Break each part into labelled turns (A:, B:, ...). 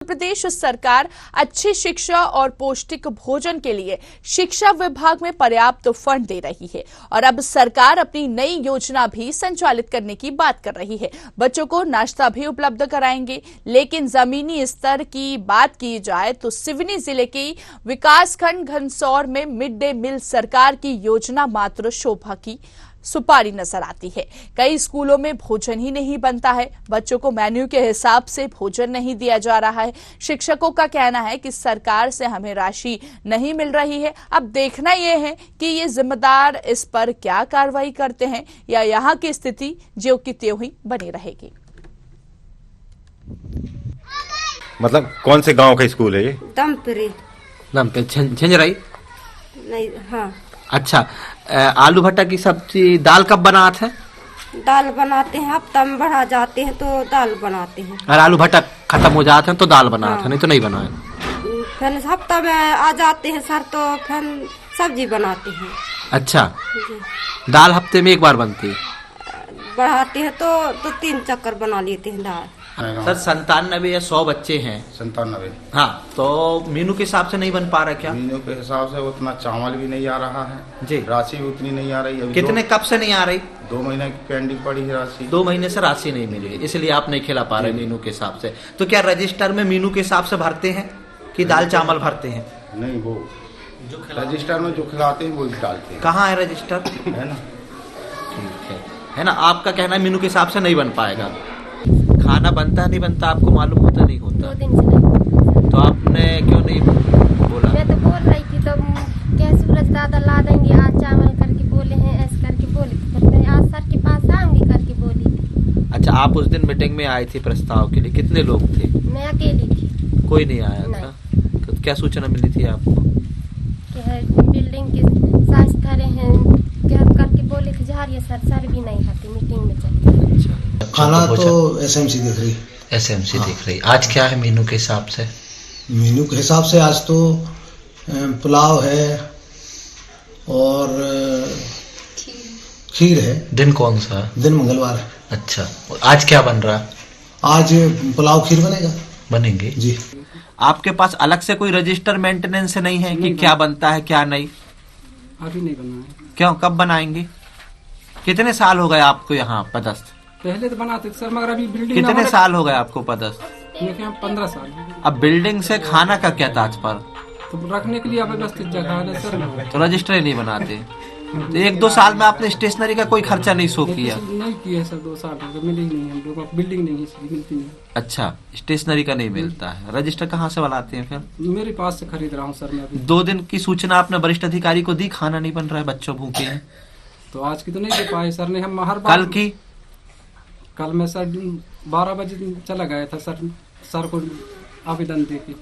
A: प्रदेश सरकार अच्छी शिक्षा और पौष्टिक भोजन के लिए शिक्षा विभाग में पर्याप्त फंड दे रही है और अब सरकार अपनी नई योजना भी संचालित करने की बात कर रही है। बच्चों को नाश्ता भी उपलब्ध कराएंगे। लेकिन जमीनी स्तर की बात की जाए तो सिवनी जिले के विकासखंड घनसौर में मिड डे मील सरकार की योजना मात्र शोभा की सुपारी नजर आती है। कई स्कूलों में भोजन ही नहीं बनता है। बच्चों को मेन्यू के हिसाब से भोजन नहीं दिया जा रहा है। शिक्षकों का कहना है कि सरकार से हमें राशि नहीं मिल रही है। अब देखना यह है कि ये जिम्मेदार इस पर क्या कार्रवाई करते हैं या यहाँ की स्थिति ज्यों की त्यों ही बनी रहेगी।
B: मतलब कौन से गांव का स्कूल है ये?
C: दमपे झंझराई
D: नहीं। हाँ।
C: अच्छा, आलू भट्टा की सब्जी दाल कब बनाते हैं?
D: दाल बनाते हैं, हफ्ता में बढ़ा जाते हैं तो दाल बनाते हैं।
C: और आलू भट्टा खत्म हो जाते हैं तो दाल बनाते हैं, नहीं तो नहीं बनाए।
D: फिर हफ्ता में आ जाते हैं सर तो फिर सब्जी बनाते हैं।
C: अच्छा, दाल हफ्ते में एक बार बनती है?
D: बढ़ाते हैं तो 3 चक्कर बना लेते हैं दाल।
C: सर 97 या 100 बच्चे हैं?
E: 97।
C: हाँ, तो मीनू के हिसाब से नहीं बन पा रहा क्या?
E: मीनू के हिसाब से उतना चावल भी नहीं आ रहा है
C: जी,
E: राशि भी उतनी नहीं आ रही है।
C: कितने कब से नहीं आ रही?
E: 2 महीने की पेंडिंग पड़ी है राशि।
C: 2 महीने से राशि नहीं मिली, इसलिए आप नहीं खिला पा रहे मीनू के हिसाब से। तो क्या रजिस्टर में मीनू के हिसाब से भरते हैं कि दाल चावल भरते हैं?
E: नहीं, वो रजिस्टर में जो खिलाते हैं वो डालते हैं।
C: कहाँ है रजिस्टर?
E: है ना,
C: ठीक है ना। आपका कहना है मीनू के हिसाब से नहीं बन पाएगा। खाना बनता नहीं बनता आपको मालूम होता नहीं होता?
F: 2 दिन से नहीं।
C: तो आपने क्यों नहीं बोला?
F: मैं तो बोल रही थी तो क्या सूरज दादा ला देंगे आज चावल करके बोले हैं, ऐसे करके बोले थे। मैं आज सर के पास आऊंगी करके बोली थी।
C: अच्छा, आप उस दिन मीटिंग में आए थे प्रस्ताव के लिए, कितने लोग थे?
F: मैं अकेली थी।
C: कोई नहीं आया था? तो क्या सूचना मिली थी आपको?
F: बिल्डिंग की सास धरे हैं क्या करके बोले थे जा रही सर। सर भी नहीं आती, मीटिंग में चली।
C: अच्छा,
G: खाना तो एसएमसी देख रही।
C: एसएमसी देख रही। आज क्या है मीनू के हिसाब से?
G: मेनू के हिसाब से आज तो पुलाव है और खीर है।
C: दिन कौन सा है?
G: दिन मंगलवार है।
C: अच्छा, और आज क्या बन रहा है?
G: आज पुलाव खीर बनेगा।
C: बनेंगे
G: जी।
C: आपके पास अलग से कोई रजिस्टर मेंटेनेंस नहीं है कि क्या बनता है क्या नहीं?
H: अभी नहीं बना है।
C: क्यों, कब बनाएंगे? कितने साल हो गए आपको यहाँ पदस्थ?
H: पहले तो बनाते थे सर, मगर अभी बिल्डिंग
C: कितने साल हो गए आपको पदस्थ?
H: 15 साल।
C: अब बिल्डिंग से खाना का क्या तात्पर्य?
H: तो रखने के लिए व्यवस्थित जगह है सर।
C: तो रजिस्टर ही नहीं बनाते? तो 1-2 साल में आपने स्टेशनरी का कोई खर्चा नहीं शो किया?
H: नहीं किया सर, 2 साल मिली नहीं है हम लोग को, बिल्डिंग नहीं है, मिलती नहीं।
C: अच्छा, स्टेशनरी का नहीं मिलता है। रजिस्टर कहाँ से बनाते हैं फिर?
H: मेरे पास से खरीद रहा हूँ सर मैं अभी।
C: 2 दिन की सूचना आपने वरिष्ठ अधिकारी को दी, खाना नहीं बन रहा है, बच्चों भूखे हैं?
H: तो आज की तो नहीं दे पाए सर ने। हम हर बार
C: कल की?
H: कल मैं सर 12 बजे चला गया था सर को आवेदन दे के।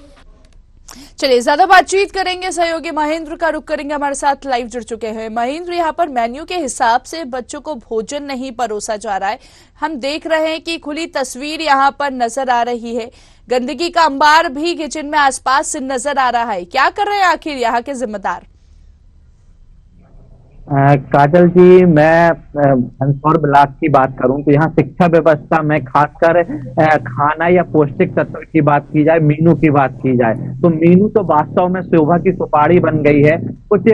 A: चलिए ज्यादा बातचीत करेंगे, सहयोगी महेंद्र का रुख करेंगे, हमारे साथ लाइव जुड़ चुके हैं। महेंद्र, यहाँ पर मेन्यू के हिसाब से बच्चों को भोजन नहीं परोसा जा रहा है। हम देख रहे हैं कि खुली तस्वीर यहाँ पर नजर आ रही है। गंदगी का अंबार भी किचन में आसपास नजर आ रहा है। क्या कर रहे हैं आखिर यहाँ के जिम्मेदार?
I: काजल जी, मैं घनसौर ब्लॉक की बात करूं तो यहाँ शिक्षा व्यवस्था में खासकर खाना या पौष्टिक तत्व की बात की जाए, मीनू की बात की जाए तो मीनू तो वास्तव में शोभा की सुपारी बन गई है। कुछ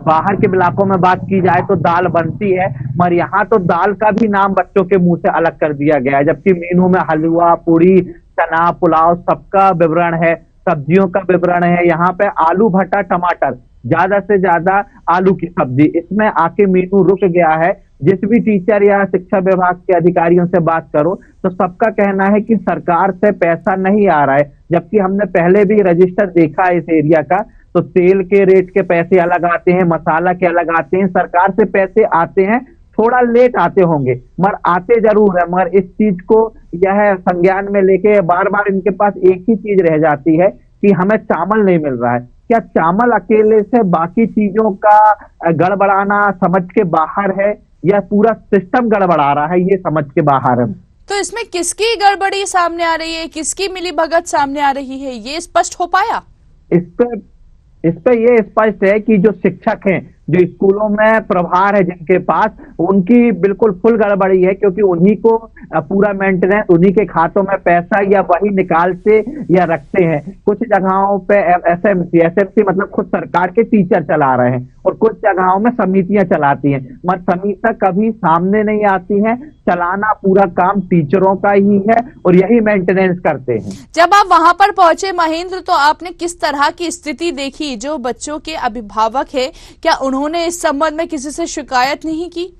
I: बाहर के इलाकों में बात की जाए तो दाल बनती है, मगर यहाँ तो दाल का भी नाम बच्चों के मुंह से अलग कर दिया गया है। जबकि मीनू में हलवा, पूरी, चना, पुलाव सबका विवरण है, सब्जियों का विवरण है। यहाँ पे आलू भट्टा टमाटर, ज्यादा से ज्यादा आलू की सब्जी, इसमें आके मीनू रुक गया है। जिस भी टीचर या शिक्षा विभाग के अधिकारियों से बात करो तो सबका कहना है कि सरकार से पैसा नहीं आ रहा है। जबकि हमने पहले भी रजिस्टर देखा है इस एरिया का, तो तेल के रेट के पैसे अलग आते हैं, मसाला के अलग आते हैं, सरकार से पैसे आते हैं, थोड़ा लेट आते होंगे मगर आते जरूर है। मगर इस चीज को यह संज्ञान में लेके बार बार इनके पास एक ही चीज रह जाती है कि हमें चावल नहीं मिल रहा है। क्या चावल अकेले से बाकी चीजों का गड़बड़ाना समझ के बाहर है या पूरा सिस्टम गड़बड़ा रहा है, ये समझ के बाहर है?
A: तो इसमें किसकी गड़बड़ी सामने आ रही है, किसकी मिलीभगत सामने आ रही है, ये स्पष्ट हो पाया?
I: इस पे ये स्पष्ट है कि जो शिक्षक हैं जो स्कूलों में प्रभार है जिनके पास, उनकी बिल्कुल फुल गड़बड़ी है, क्योंकि उन्हीं को पूरा मेंटेनेंस, उन्हीं के खातों में पैसा या वही निकालते या रखते हैं। कुछ जगहों पे एसएमसी मतलब खुद सरकार के टीचर चला रहे हैं, और कुछ जगहों में समितियां चलाती हैं, मगर समितियां कभी सामने नहीं आती हैं। चलाना पूरा काम टीचरों का ही है और यही मेंटेनेंस करते हैं।
A: जब आप वहां पर पहुंचे महेंद्र, तो आपने किस तरह की स्थिति देखी? जो बच्चों के अभिभावक है, क्या उन्होंने इस संबंध में किसी से शिकायत नहीं की?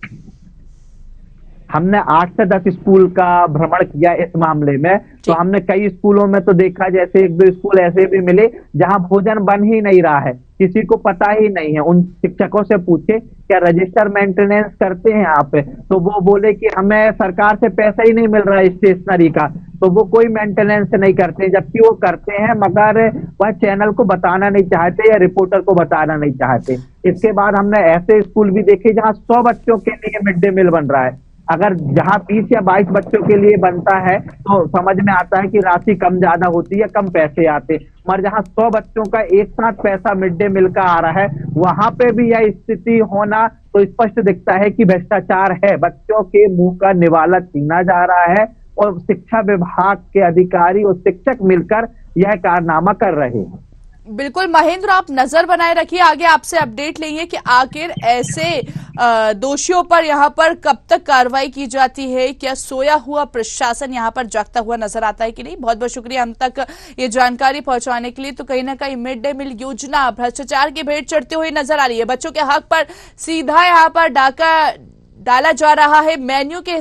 I: हमने 8 से 10 स्कूल का भ्रमण किया इस मामले में, तो हमने कई स्कूलों में तो देखा, जैसे 1-2 स्कूल ऐसे भी मिले जहां भोजन बन ही नहीं रहा है, किसी को पता ही नहीं है। उन शिक्षकों से पूछे क्या रजिस्टर मेंटेनेंस करते हैं आप, तो वो बोले कि हमें सरकार से पैसा ही नहीं मिल रहा है स्टेशनरी का, तो वो कोई मेंटेनेंस नहीं करते, जबकि वो करते हैं मगर वह चैनल को बताना नहीं चाहते या रिपोर्टर को बताना नहीं चाहते। इसके बाद हमने ऐसे स्कूल भी देखे जहां 100 बच्चों के लिए मिड डे मील बन रहा है। अगर जहां 20 या 22 बच्चों के लिए बनता है तो समझ में आता है कि राशि कम ज्यादा होती है, कम पैसे आते, मगर जहां 100 बच्चों का एक साथ पैसा मिड डे मील का आ रहा है, वहां पे भी यह स्थिति होना तो स्पष्ट दिखता है कि भ्रष्टाचार है। बच्चों के मुंह का निवाला छीना जा रहा है और शिक्षा विभाग के अधिकारी और शिक्षक मिलकर यह कारनामा कर रहे हैं।
A: बिल्कुल महेंद्र, आप नजर बनाए रखिए, आगे आपसे अपडेट लेंगे कि आखिर ऐसे दोषियों पर यहाँ पर कब तक कार्रवाई की जाती है। क्या सोया हुआ प्रशासन यहाँ पर जागता हुआ नजर आता है कि नहीं? बहुत बहुत शुक्रिया हम तक ये जानकारी पहुंचाने के लिए। तो कहीं ना कहीं मिड डे मील योजना भ्रष्टाचार की भेंट चढ़ते हुए नजर आ रही है। बच्चों के हक पर सीधा यहाँ पर डाका डाला जा रहा है। मेन्यू के